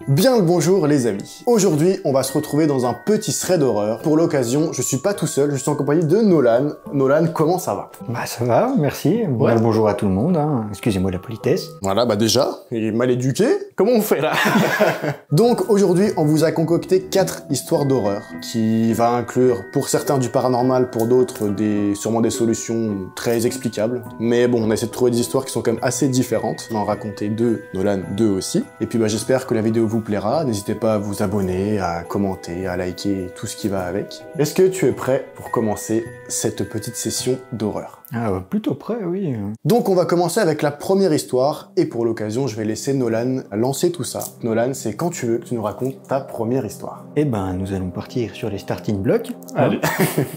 Bien le bonjour les amis. Aujourd'hui, on va se retrouver dans un petit thread d'horreur. Pour l'occasion, je suis pas tout seul, je suis en compagnie de Nolan. Nolan, comment ça va? Bah ça va, merci. Ouais. Bon, bonjour à tout le monde, hein. Excusez-moi la politesse. Voilà, bah déjà, il est mal éduqué. Comment on fait là? Donc aujourd'hui, on vous a concocté 4 histoires d'horreur qui va inclure pour certains du paranormal, pour d'autres sûrement des solutions très explicables. Mais bon, on a essayé de trouver des histoires qui sont quand même assez différentes. On va en raconter 2, Nolan 2 aussi. Et puis bah j'espère que la vidéo vous plaira. N'hésitez pas à vous abonner, à commenter, à liker, tout ce qui va avec. Est-ce que tu es prêt pour commencer cette petite session d'horreur? Ah, plutôt près, oui. Donc on va commencer avec la première histoire, et pour l'occasion, je vais laisser Nolan lancer tout ça. Nolan, c'est quand tu veux que tu nous racontes ta première histoire. Eh ben, nous allons partir sur les starting blocks. Allez.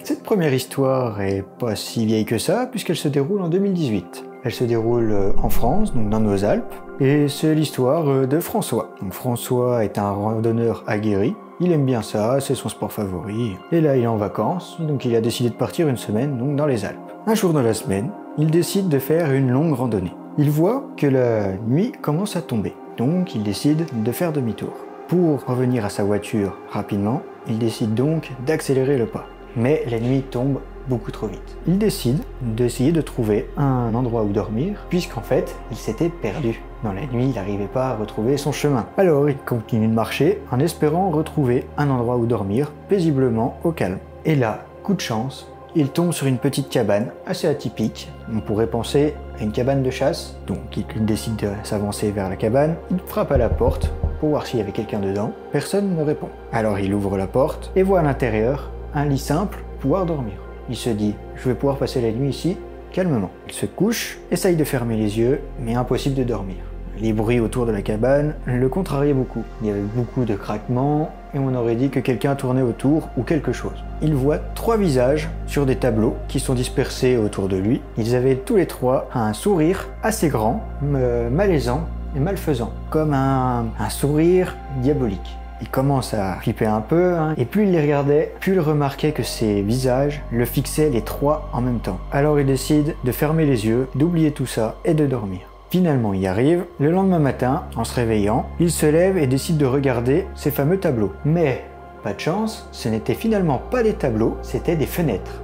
Cette première histoire est pas si vieille que ça, puisqu'elle se déroule en 2018. Elle se déroule en France, donc dans nos Alpes, et c'est l'histoire de François. Donc François est un randonneur aguerri. Il aime bien ça, c'est son sport favori. Et là, il est en vacances, donc il a décidé de partir une semaine donc dans les Alpes. Un jour dans la semaine, il décide de faire une longue randonnée. Il voit que la nuit commence à tomber, donc il décide de faire demi-tour. Pour revenir à sa voiture rapidement, il décide donc d'accélérer le pas. Mais la nuit tombe beaucoup trop vite. Il décide d'essayer de trouver un endroit où dormir, puisqu'en fait, il s'était perdu. Dans la nuit, il n'arrivait pas à retrouver son chemin. Alors, il continue de marcher en espérant retrouver un endroit où dormir paisiblement au calme. Et là, coup de chance, il tombe sur une petite cabane assez atypique. On pourrait penser à une cabane de chasse. Donc, il décide de s'avancer vers la cabane. Il frappe à la porte pour voir s'il y avait quelqu'un dedans. Personne ne répond. Alors, il ouvre la porte et voit à l'intérieur un lit simple pour pouvoir dormir. Il se dit, je vais pouvoir passer la nuit ici calmement. Il se couche, essaye de fermer les yeux, mais impossible de dormir. Les bruits autour de la cabane le contrariaient beaucoup. Il y avait beaucoup de craquements et on aurait dit que quelqu'un tournait autour ou quelque chose. Il voit 3 visages sur des tableaux qui sont dispersés autour de lui. Ils avaient tous les 3 un sourire assez grand, malaisant et malfaisant, comme un sourire diabolique. Il commence à flipper un peu, et plus il les regardait, plus il remarquait que ces visages le fixaient les 3 en même temps. Alors il décide de fermer les yeux, d'oublier tout ça et de dormir. Finalement, il y arrive. Le lendemain matin, en se réveillant, il se lève et décide de regarder ces fameux tableaux. Mais, pas de chance, ce n'étaient finalement pas des tableaux, c'était des fenêtres.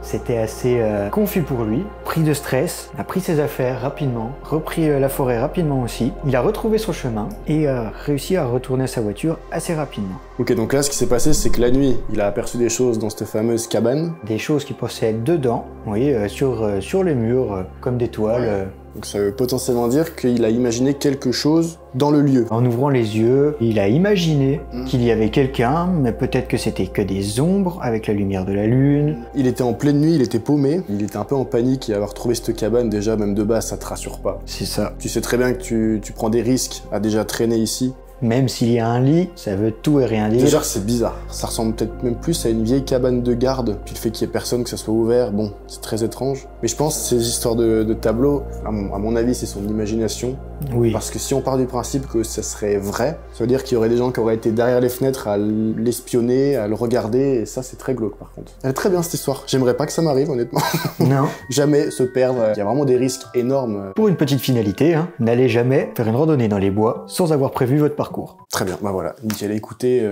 C'était assez confus pour lui, pris de stress, a pris ses affaires rapidement, repris la forêt rapidement aussi. Il a retrouvé son chemin et a réussi à retourner à sa voiture assez rapidement. Ok, donc là, ce qui s'est passé, c'est que la nuit, il a aperçu des choses dans cette fameuse cabane. Des choses qui passaient dedans, vous voyez, sur les murs, comme des toiles. Donc ça veut potentiellement dire qu'il a imaginé quelque chose dans le lieu. En ouvrant les yeux, il a imaginé qu'il y avait quelqu'un, mais peut-être que c'était que des ombres avec la lumière de la lune. Il était en pleine nuit, il était paumé, il était un peu en panique et avoir trouvé cette cabane, déjà, même de base, ça te rassure pas. C'est ça. Tu sais très bien que tu prends des risques à déjà traîner ici. Même s'il y a un lit, ça veut tout et rien dire. Déjà, c'est bizarre. Ça ressemble peut-être même plus à une vieille cabane de garde. Puis le fait qu'il y ait personne, que ça soit ouvert, bon, c'est très étrange. Mais je pense que ces histoires de tableaux, à mon avis, c'est son imagination. Oui. Parce que si on part du principe que ça serait vrai, ça veut dire qu'il y aurait des gens qui auraient été derrière les fenêtres à l'espionner, à le regarder, et ça, c'est très glauque par contre. Elle est très bien cette histoire. J'aimerais pas que ça m'arrive, honnêtement. Non. Jamais se perdre. Il y a vraiment des risques énormes. Pour une petite finalité, n'allez jamais faire une randonnée dans les bois sans avoir prévu votre parcours. Très bien, bah voilà, nickel, écoutez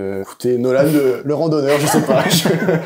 Nolan, le randonneur, je sais pas,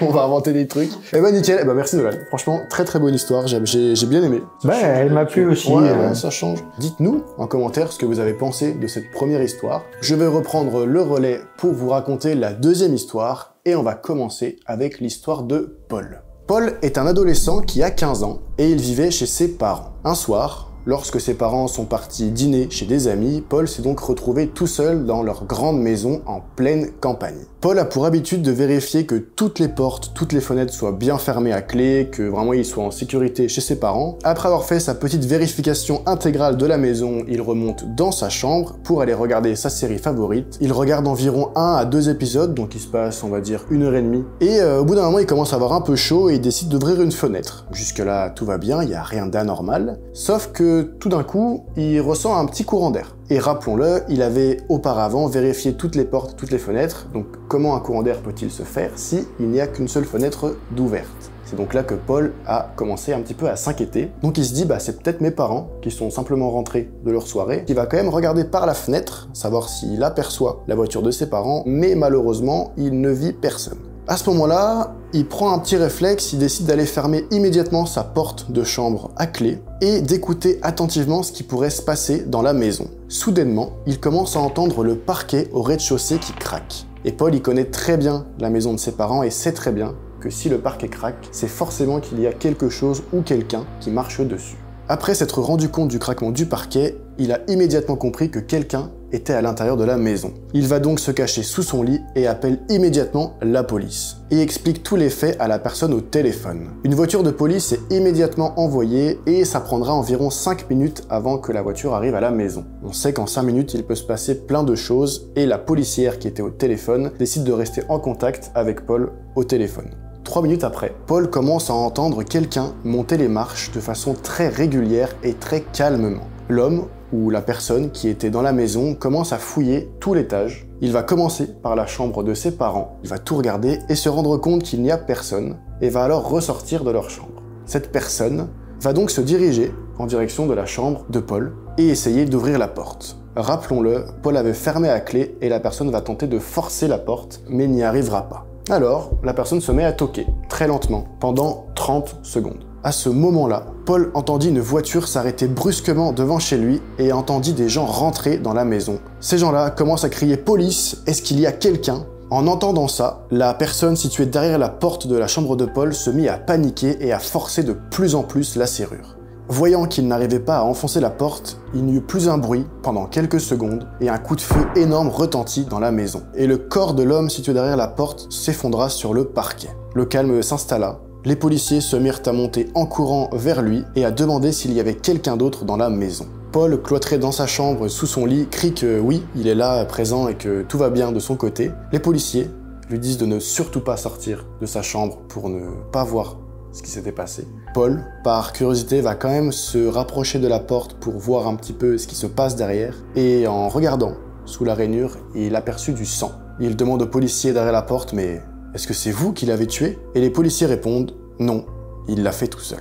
on va inventer des trucs. Eh ben nickel, eh ben merci Nolan, franchement, très très bonne histoire, j'ai bien aimé. Bah, elle m'a plu aussi. Ouais, ça change. Dites-nous en commentaire ce que vous avez pensé de cette première histoire. Je vais reprendre le relais pour vous raconter la deuxième histoire, et on va commencer avec l'histoire de Paul. Paul est un adolescent qui a 15 ans, et il vivait chez ses parents. Un soir, lorsque ses parents sont partis dîner chez des amis, Paul s'est donc retrouvé tout seul dans leur grande maison en pleine campagne. Paul a pour habitude de vérifier que toutes les portes, toutes les fenêtres soient bien fermées à clé, que vraiment il soit en sécurité chez ses parents. Après avoir fait sa petite vérification intégrale de la maison, il remonte dans sa chambre pour aller regarder sa série favorite. Il regarde environ 1 à 2 épisodes, donc il se passe on va dire 1h30. Et au bout d'un moment il commence à avoir un peu chaud et il décide d'ouvrir une fenêtre. Jusque là tout va bien, il n'y a rien d'anormal. Sauf que tout d'un coup, il ressent un petit courant d'air. Et rappelons-le, il avait auparavant vérifié toutes les portes, toutes les fenêtres. Donc comment un courant d'air peut-il se faire si il n'y a qu'une seule fenêtre d'ouverte? C'est donc là que Paul a commencé un petit peu à s'inquiéter. Donc il se dit, c'est peut-être mes parents qui sont simplement rentrés de leur soirée, qui va quand même regarder par la fenêtre, savoir s'il aperçoit la voiture de ses parents, mais malheureusement, il ne vit personne. À ce moment-là, il prend un petit réflexe, il décide d'aller fermer immédiatement sa porte de chambre à clé et d'écouter attentivement ce qui pourrait se passer dans la maison. Soudainement, il commence à entendre le parquet au rez-de-chaussée qui craque. Et Paul, il connaît très bien la maison de ses parents et sait très bien que si le parquet craque, c'est forcément qu'il y a quelque chose ou quelqu'un qui marche dessus. Après s'être rendu compte du craquement du parquet, il a immédiatement compris que quelqu'un était à l'intérieur de la maison. Il va donc se cacher sous son lit et appelle immédiatement la police. Et explique tous les faits à la personne au téléphone. Une voiture de police est immédiatement envoyée et ça prendra environ 5 minutes avant que la voiture arrive à la maison. On sait qu'en 5 minutes, il peut se passer plein de choses et la policière qui était au téléphone décide de rester en contact avec Paul au téléphone. 3 minutes après, Paul commence à entendre quelqu'un monter les marches de façon très régulière et très calmement. L'homme ou la personne qui était dans la maison commence à fouiller tout l'étage. Il va commencer par la chambre de ses parents, il va tout regarder et se rendre compte qu'il n'y a personne et va alors ressortir de leur chambre. Cette personne va donc se diriger en direction de la chambre de Paul et essayer d'ouvrir la porte. Rappelons-le, Paul avait fermé à clé et la personne va tenter de forcer la porte mais n'y arrivera pas. Alors, la personne se met à toquer, très lentement, pendant 30 secondes. À ce moment-là, Paul entendit une voiture s'arrêter brusquement devant chez lui et entendit des gens rentrer dans la maison. Ces gens-là commencent à crier « Police, est-ce qu'il y a quelqu'un ?» En entendant ça, la personne située derrière la porte de la chambre de Paul se mit à paniquer et à forcer de plus en plus la serrure. Voyant qu'il n'arrivait pas à enfoncer la porte, il n'y eut plus un bruit pendant quelques secondes et un coup de feu énorme retentit dans la maison. Et le corps de l'homme situé derrière la porte s'effondra sur le parquet. Le calme s'installa. Les policiers se mirent à monter en courant vers lui et à demander s'il y avait quelqu'un d'autre dans la maison. Paul, cloîtré dans sa chambre sous son lit, crie que oui, il est là, présent et que tout va bien de son côté. Les policiers lui disent de ne surtout pas sortir de sa chambre pour ne pas voir ce qui s'était passé. Paul, par curiosité, va quand même se rapprocher de la porte pour voir un petit peu ce qui se passe derrière. Et en regardant sous la rainure, il aperçut du sang. Il demande aux policiers derrière la porte, mais est-ce que c'est vous qui l'avez tué? Et les policiers répondent, non, il l'a fait tout seul.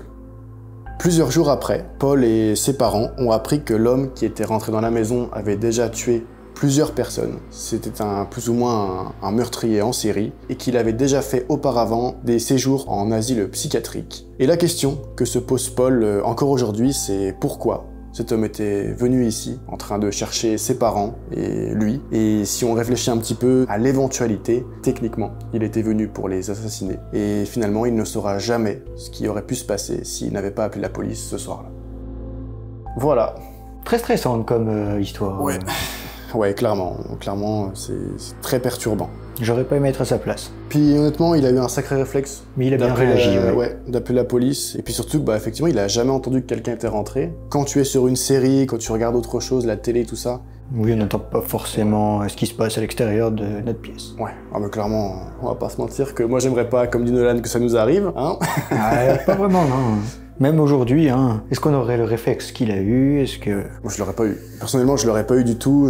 Plusieurs jours après, Paul et ses parents ont appris que l'homme qui était rentré dans la maison avait déjà tué plusieurs personnes. C'était plus ou moins un meurtrier en série et qu'il avait déjà fait auparavant des séjours en asile psychiatrique. Et la question que se pose Paul encore aujourd'hui, c'est pourquoi cet homme était venu ici en train de chercher ses parents et lui. Et si on réfléchit un petit peu à l'éventualité, techniquement, il était venu pour les assassiner. Et finalement, il ne saura jamais ce qui aurait pu se passer s'il n'avait pas appelé la police ce soir-là. Voilà. Très stressante comme histoire. Ouais. Ouais, clairement, c'est très perturbant. J'aurais pas aimé être à sa place. Puis honnêtement, il a eu un sacré réflexe. Mais il a bien réagi, ouais, d'appeler la police. Et puis surtout, effectivement, il a jamais entendu que quelqu'un était rentré. Quand tu es sur une série, quand tu regardes autre chose, la télé, tout ça. Oui, on n'entend pas forcément ce qui se passe à l'extérieur de notre pièce. Ouais, mais clairement, on va pas se mentir que moi j'aimerais pas, comme dit Nolan, que ça nous arrive, hein. Pas vraiment, non. Même aujourd'hui, est-ce qu'on aurait le réflexe qu'il a eu? Est-ce que... Moi, je l'aurais pas eu. Personnellement, je l'aurais pas eu du tout.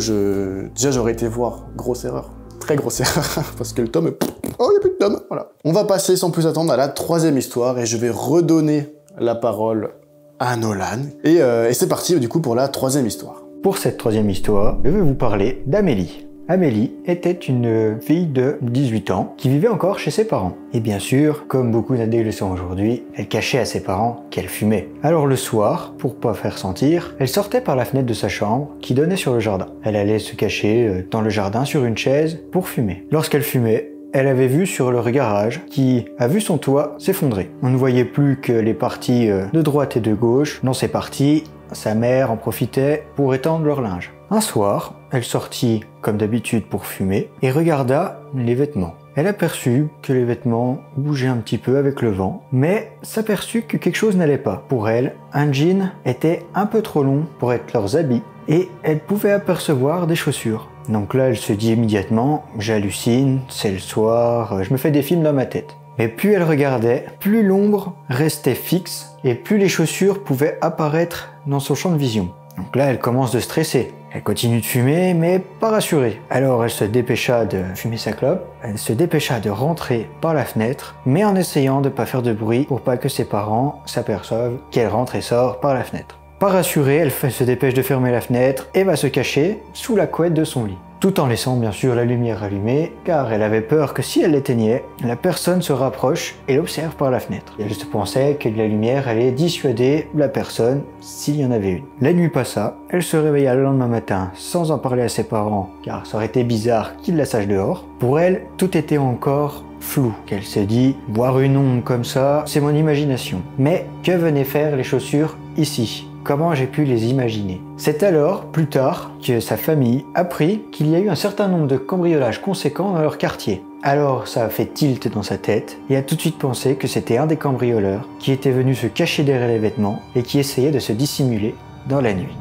Déjà, j'aurais été voir. Grosse erreur. Très grosse erreur. Parce que le tome... Oh, il n'y a plus de tome. Voilà. On va passer sans plus attendre à la troisième histoire et je vais redonner la parole à Nolan. Et c'est parti, du coup, pour la troisième histoire. Pour cette troisième histoire, je vais vous parler d'Amélie. Amélie était une fille de 18 ans qui vivait encore chez ses parents. Et bien sûr, comme beaucoup d'adolescents aujourd'hui, elle cachait à ses parents qu'elle fumait. Alors le soir, pour pas faire sentir, elle sortait par la fenêtre de sa chambre qui donnait sur le jardin. Elle allait se cacher dans le jardin sur une chaise pour fumer. Lorsqu'elle fumait, elle avait vu sur leur garage qui a vu son toit s'effondrer. On ne voyait plus que les parties de droite et de gauche. Dans ces parties, sa mère en profitait pour étendre leur linge. Un soir, elle sortit comme d'habitude pour fumer et regarda les vêtements. Elle aperçut que les vêtements bougeaient un petit peu avec le vent, mais s'aperçut que quelque chose n'allait pas. Pour elle, un jean était un peu trop long pour être leurs habits et elle pouvait apercevoir des chaussures. Donc là, elle se dit immédiatement « J'hallucine, c'est le soir, je me fais des films dans ma tête ». Et plus elle regardait, plus l'ombre restait fixe et plus les chaussures pouvaient apparaître dans son champ de vision. Donc là, elle commence de stresser. Elle continue de fumer, mais pas rassurée. Alors elle se dépêcha de fumer sa clope, elle se dépêcha de rentrer par la fenêtre, mais en essayant de pas faire de bruit pour pas que ses parents s'aperçoivent qu'elle rentre et sort par la fenêtre. Pas rassurée, elle se dépêche de fermer la fenêtre et va se cacher sous la couette de son lit. Tout en laissant bien sûr la lumière allumée, car elle avait peur que si elle l'éteignait, la personne se rapproche et l'observe par la fenêtre. Et elle se pensait que la lumière allait dissuader la personne s'il y en avait une. La nuit passa, elle se réveilla le lendemain matin sans en parler à ses parents, car ça aurait été bizarre qu'ils la sachent dehors. Pour elle, tout était encore flou, qu'elle se dit « voir une ombre comme ça, c'est mon imagination ». Mais que venaient faire les chaussures ici ? Comment j'ai pu les imaginer? C'est alors, plus tard, que sa famille apprit qu'il y a eu un certain nombre de cambriolages conséquents dans leur quartier. Alors ça a fait tilt dans sa tête et a tout de suite pensé que c'était un des cambrioleurs qui était venu se cacher derrière les vêtements et qui essayait de se dissimuler dans la nuit.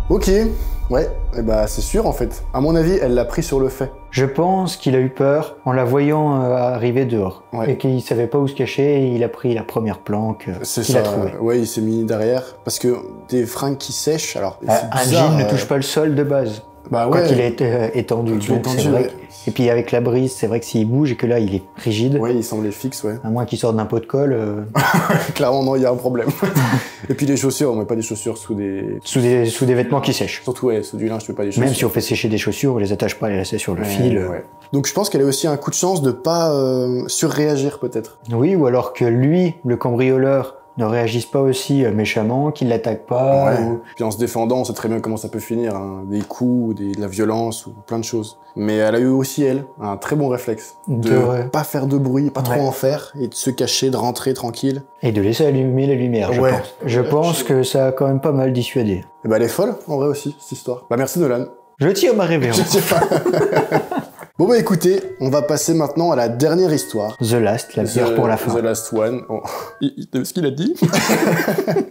Ok, ouais, et bah c'est sûr en fait. À mon avis, elle l'a pris sur le fait. Je pense qu'il a eu peur en la voyant arriver dehors. Ouais. Et qu'il savait pas où se cacher et il a pris la première planque qu'il a trouvée. Ouais, il s'est mis derrière. Parce que des fringues qui sèchent, alors... Un jean ne touche pas le sol de base. Bah ouais. Quand il est étendu. Donc c'est vrai. Ouais. Et puis avec la brise, c'est vrai que s'il bouge et que là il est rigide. Ouais, il semblait fixe, ouais. À moins qu'il sorte d'un pot de colle. Clairement, non, il y a un problème. Et puis les chaussures, on met pas des chaussures sous des... Sous des vêtements qui sèchent. Surtout, ouais, sous du linge, tu mets pas des chaussures. Même si on fait sécher des chaussures, on les attache pas, on les laisse sur le fil. Ouais. Donc je pense qu'elle a aussi un coup de chance de pas surréagir, peut-être. Oui, ou alors que lui, le cambrioleur, ne réagisse pas aussi méchamment, qu'il l'attaque pas. Ouais. Ou... Puis en se défendant, on sait très bien comment ça peut finir, hein. Des coups, de la violence, ou plein de choses. Mais elle a eu aussi, elle, un très bon réflexe. De pas faire de bruit, pas trop en faire, et de se cacher, de rentrer tranquille. Et de laisser allumer la lumière, je pense. Je pense que ça a quand même pas mal dissuadé. Et bah elle est folle, en vrai aussi, cette histoire. Bah merci Nolan. Je tire ma révérence. Je tire pas. Bon bah écoutez, on va passer maintenant à la dernière histoire. The Last, la bière pour la fin. The Last One. Oh. Ce qu'il a dit.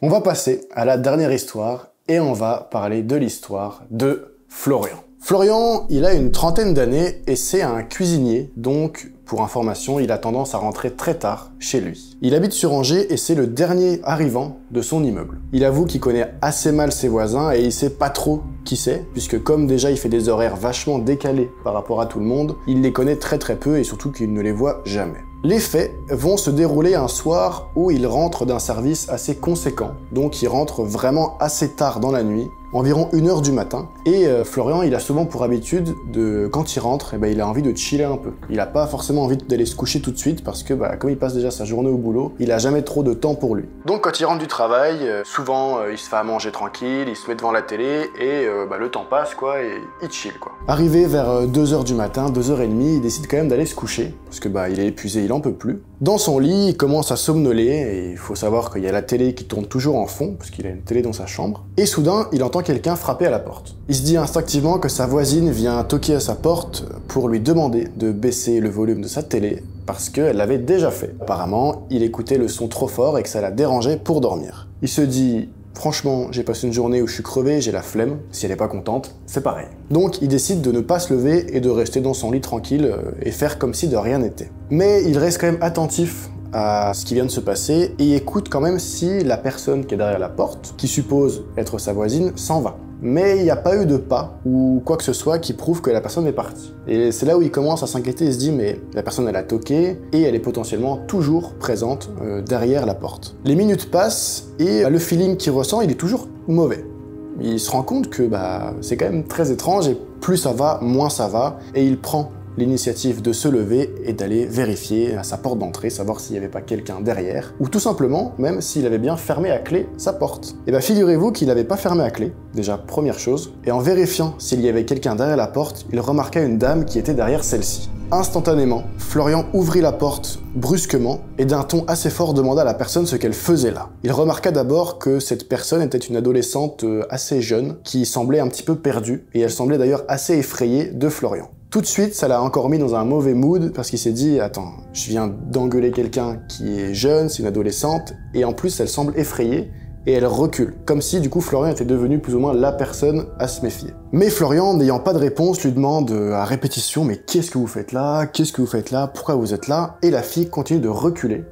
On va passer à la dernière histoire et on va parler de l'histoire de Florian. Florian, il a une trentaine d'années et c'est un cuisinier, donc pour information, il a tendance à rentrer très tard chez lui. Il habite sur Angers et c'est le dernier arrivant de son immeuble. Il avoue qu'il connaît assez mal ses voisins et il sait pas trop qui c'est, puisque comme déjà il fait des horaires vachement décalés par rapport à tout le monde, il les connaît très peu et surtout qu'il ne les voit jamais. Les faits vont se dérouler un soir où il rentre d'un service assez conséquent, donc il rentre vraiment assez tard dans la nuit, environ 1h du matin, et Florian il a souvent pour habitude de, quand il rentre, il a envie de chiller un peu. Il a pas forcément envie d'aller se coucher tout de suite parce que comme il passe déjà sa journée au boulot, il a jamais trop de temps pour lui. Donc quand il rentre du travail, souvent il se fait à manger tranquille, il se met devant la télé et le temps passe quoi, et il chill quoi. Arrivé vers 2h du matin, 2h30, il décide quand même d'aller se coucher parce que il est épuisé, il en peut plus. Dans son lit, il commence à somnoler et il faut savoir qu'il y a la télé qui tourne toujours en fond parce qu'il a une télé dans sa chambre. Et soudain, il entend quelqu'un frapper à la porte. Il se dit instinctivement que sa voisine vient toquer à sa porte pour lui demander de baisser le volume de sa télé parce qu'elle l'avait déjà fait. Apparemment, il écoutait le son trop fort et que ça la dérangeait pour dormir. Il se dit franchement, j'ai passé une journée où je suis crevé, j'ai la flemme, si elle est pas contente, c'est pareil. Donc il décide de ne pas se lever et de rester dans son lit tranquille et faire comme si de rien n'était. Mais il reste quand même attentif à ce qui vient de se passer et écoute quand même si la personne qui est derrière la porte, qui suppose être sa voisine, s'en va. Mais il n'y a pas eu de pas ou quoi que ce soit qui prouve que la personne est partie. Et c'est là où il commence à s'inquiéter et se dit mais la personne elle a toqué et elle est potentiellement toujours présente derrière la porte. Les minutes passent et le feeling qu'il ressent il est toujours mauvais. Il se rend compte que c'est quand même très étrange et plus ça va, moins ça va et il prend l'initiative de se lever et d'aller vérifier à sa porte d'entrée, savoir s'il n'y avait pas quelqu'un derrière, ou tout simplement, même s'il avait bien fermé à clé sa porte. Et figurez-vous qu'il n'avait pas fermé à clé, déjà première chose, et en vérifiant s'il y avait quelqu'un derrière la porte, il remarqua une dame qui était derrière celle-ci. Instantanément, Florian ouvrit la porte brusquement et d'un ton assez fort demanda à la personne ce qu'elle faisait là. Il remarqua d'abord que cette personne était une adolescente assez jeune qui semblait un petit peu perdue et elle semblait d'ailleurs assez effrayée de Florian. Tout de suite, ça l'a encore mis dans un mauvais mood parce qu'il s'est dit « Attends, je viens d'engueuler quelqu'un qui est jeune, c'est une adolescente, et en plus elle semble effrayée et elle recule. » Comme si du coup Florian était devenu plus ou moins la personne à se méfier. Mais Florian, n'ayant pas de réponse, lui demande à répétition « Mais qu'est-ce que vous faites là? Qu'est-ce que vous faites là? Pourquoi vous êtes là ?» Et la fille continue de reculer,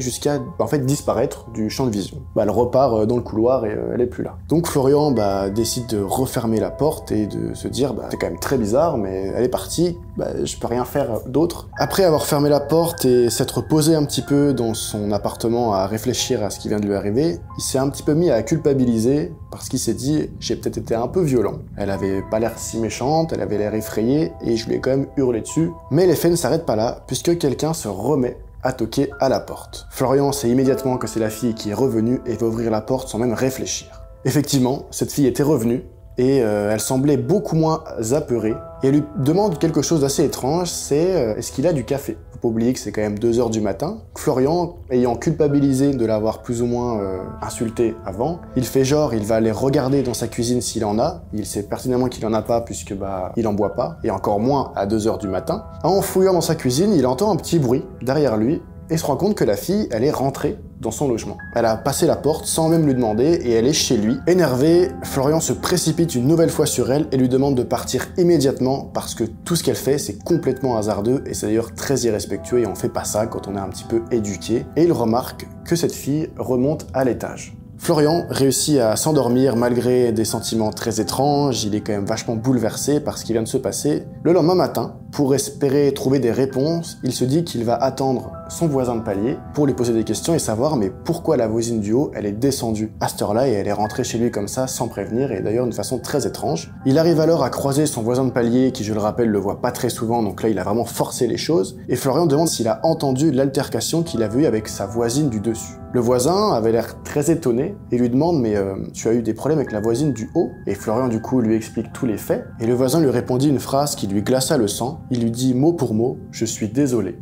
jusqu'à en fait disparaître du champ de vision. Elle repart dans le couloir et elle est plus là. Donc Florian décide de refermer la porte et de se dire « C'est quand même très bizarre, mais elle est partie, je peux rien faire d'autre. » Après avoir fermé la porte et s'être posé un petit peu dans son appartement à réfléchir à ce qui vient de lui arriver, il s'est un petit peu mis à culpabiliser parce qu'il s'est dit « J'ai peut-être été un peu violent. Elle avait pas l'air si méchante, elle avait l'air effrayée et je lui ai quand même hurlé dessus. » Mais les faits ne s'arrêtent pas là puisque quelqu'un se remet à toquer à la porte. Florian sait immédiatement que c'est la fille qui est revenue et va ouvrir la porte sans même réfléchir. Effectivement, cette fille était revenue et elle semblait beaucoup moins apeurée et elle lui demande quelque chose d'assez étrange, c'est est-ce qu'il a du café? Faut pas oublier que c'est quand même 2 h du matin. Florian, ayant culpabilisé de l'avoir plus ou moins insulté avant, il fait genre, il va aller regarder dans sa cuisine s'il en a. Il sait pertinemment qu'il en a pas puisque il en boit pas, et encore moins à 2 h du matin. En fouillant dans sa cuisine, il entend un petit bruit derrière lui et se rend compte que la fille, elle est rentrée dans son logement. Elle a passé la porte sans même lui demander et elle est chez lui. Énervé, Florian se précipite une nouvelle fois sur elle et lui demande de partir immédiatement parce que tout ce qu'elle fait, c'est complètement hasardeux et c'est d'ailleurs très irrespectueux et on fait pas ça quand on est un petit peu éduqué. Et il remarque que cette fille remonte à l'étage. Florian réussit à s'endormir malgré des sentiments très étranges, il est quand même vachement bouleversé par ce qui vient de se passer. Le lendemain matin, pour espérer trouver des réponses, il se dit qu'il va attendre son voisin de palier pour lui poser des questions et savoir mais pourquoi la voisine du haut, elle est descendue à cette heure-là et elle est rentrée chez lui comme ça sans prévenir et d'ailleurs d'une façon très étrange. Il arrive alors à croiser son voisin de palier qui, je le rappelle, le voit pas très souvent, donc là il a vraiment forcé les choses et Florian demande s'il a entendu l'altercation qu'il avait eue avec sa voisine du dessus. Le voisin avait l'air très étonné et lui demande « Mais tu as eu des problèmes avec la voisine du haut ?» Et Florian du coup lui explique tous les faits et le voisin lui répondit une phrase qui lui glaça le sang. Il lui dit mot pour mot « Je suis désolé,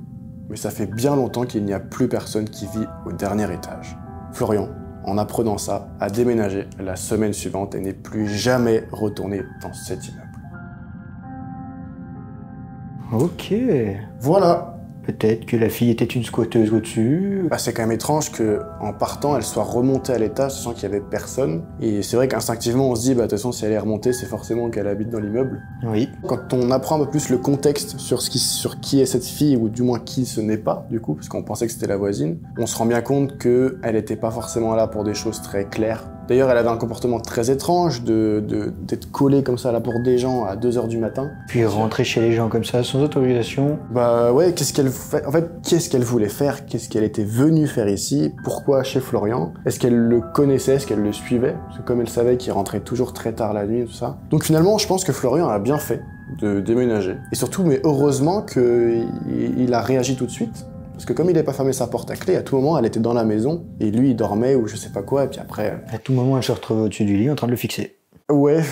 mais ça fait bien longtemps qu'il n'y a plus personne qui vit au dernier étage. » Florian, en apprenant ça, a déménagé la semaine suivante et n'est plus jamais retourné dans cet immeuble. Ok. Voilà. Peut-être que la fille était une squatteuse au-dessus. C'est quand même étrange que, en partant, elle soit remontée à l'étage sans qu'il y avait personne. Et c'est vrai qu'instinctivement, on se dit, de toute façon, si elle est remontée, c'est forcément qu'elle habite dans l'immeuble. Oui. Quand on apprend un peu plus le contexte sur qui est cette fille, ou du moins qui ce n'est pas, du coup, parce qu'on pensait que c'était la voisine, on se rend bien compte qu'elle n'était pas forcément là pour des choses très claires. D'ailleurs, elle avait un comportement très étrange d'être collée comme ça à la porte des gens à 2 h du matin. Puis rentrer chez les gens comme ça, sans autorisation. Ouais, qu'est-ce qu'elle voulait faire? Qu'est-ce qu'elle était venue faire ici? Pourquoi chez Florian? Est-ce qu'elle le connaissait? Est-ce qu'elle le suivait? Parce que comme elle savait qu'il rentrait toujours très tard la nuit et tout ça. Donc finalement, je pense que Florian a bien fait de déménager. Et surtout, mais heureusement qu'il a réagi tout de suite. Parce que comme il n'avait pas fermé sa porte à clé, à tout moment, elle était dans la maison, et lui, il dormait ou je sais pas quoi, et puis après... À tout moment, elle se retrouvait au-dessus du lit en train de le fixer. Ouais.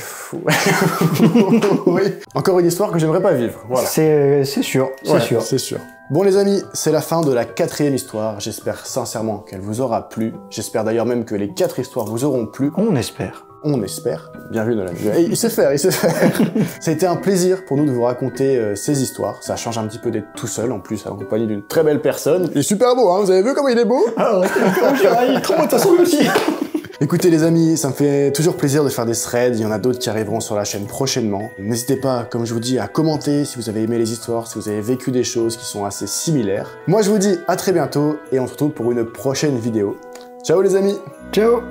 Oui. Encore une histoire que j'aimerais pas vivre, voilà. C'est sûr, c'est sûr. Bon les amis, c'est la fin de la 4e histoire, j'espère sincèrement qu'elle vous aura plu. J'espère d'ailleurs même que les 4 histoires vous auront plu. On espère. On espère. Bien vu, Nolan. Il sait faire. Ça a été un plaisir pour nous de vous raconter ces histoires. Ça change un petit peu d'être tout seul, en plus, accompagné d'une très belle personne. Il est super beau, hein, vous avez vu comment il est beau? Ah, il est trop beau de toute façon aussi. Écoutez les amis, ça me fait toujours plaisir de faire des threads, il y en a d'autres qui arriveront sur la chaîne prochainement. N'hésitez pas, comme je vous dis, à commenter si vous avez aimé les histoires, si vous avez vécu des choses qui sont assez similaires. Moi je vous dis à très bientôt et on se retrouve pour une prochaine vidéo. Ciao les amis. Ciao.